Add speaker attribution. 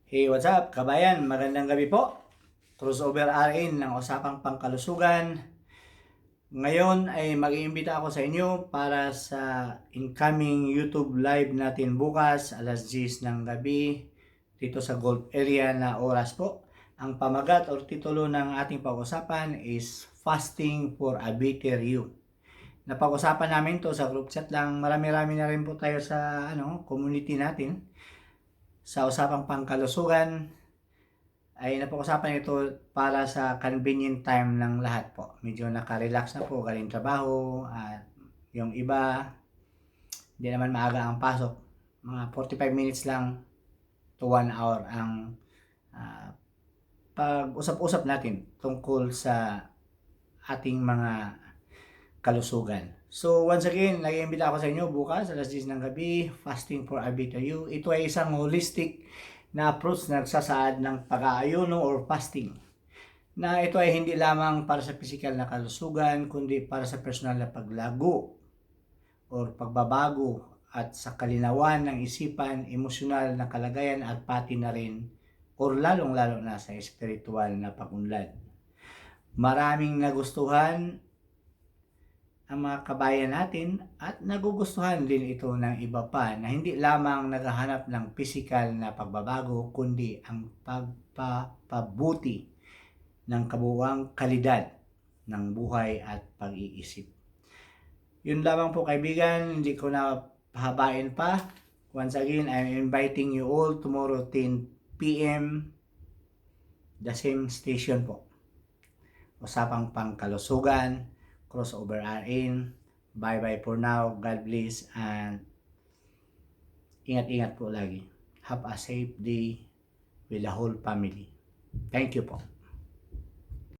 Speaker 1: Hey, what's up, kabayan? Magandang gabi po. Crossover RN ng Usapang Pangkalusugan. Ngayon ay mag-iimbita ako sa inyo para sa incoming YouTube live natin bukas, alas 10 ng gabi, dito sa Gulf area na oras po. Ang pamagat o titulo ng ating pag-usapan is Fasting for a Better You. Napag-usapan namin to sa group chat lang. Marami-rami na rin po tayo sa community natin sa Usapang Pangkalusugan. Ay napag-usapan ito para sa convenient time ng lahat po. Medyo naka-relax na po galing trabaho at yung iba hindi naman maaga ang pasok. Mga 45 minutes lang to 1 hour ang pag-usap-usap natin tungkol sa ating mga kalusugan. So once again, nag-iimbita ako sa inyo bukas alas 10 ng gabi, Fasting for a Better You. Ito ay isang holistic na approach na nagsasaad ng pag-aayuno or fasting. Na ito ay hindi lamang para sa physical na kalusugan, kundi para sa personal na paglago or pagbabago at sa kalinawan ng isipan, emosyonal na kalagayan at pati na rin or lalong-lalo na sa espiritual na pagunlad. Maraming nagustuhan ang mga kabayan natin at nagugustuhan din ito ng iba pa na hindi lamang naghahanap ng physical na pagbabago kundi ang pagpapabuti ng kabuuang kalidad ng buhay at pag-iisip. Yun lamang po kaibigan, hindi ko na pahabain pa. Once again, I'm inviting you all tomorrow 10 p.m. the same station po. Usapang Pangkalusugan, Crossover RN. Bye-bye for now. God bless and ingat-ingat po lagi. Have a safe day with the whole family. Thank you po.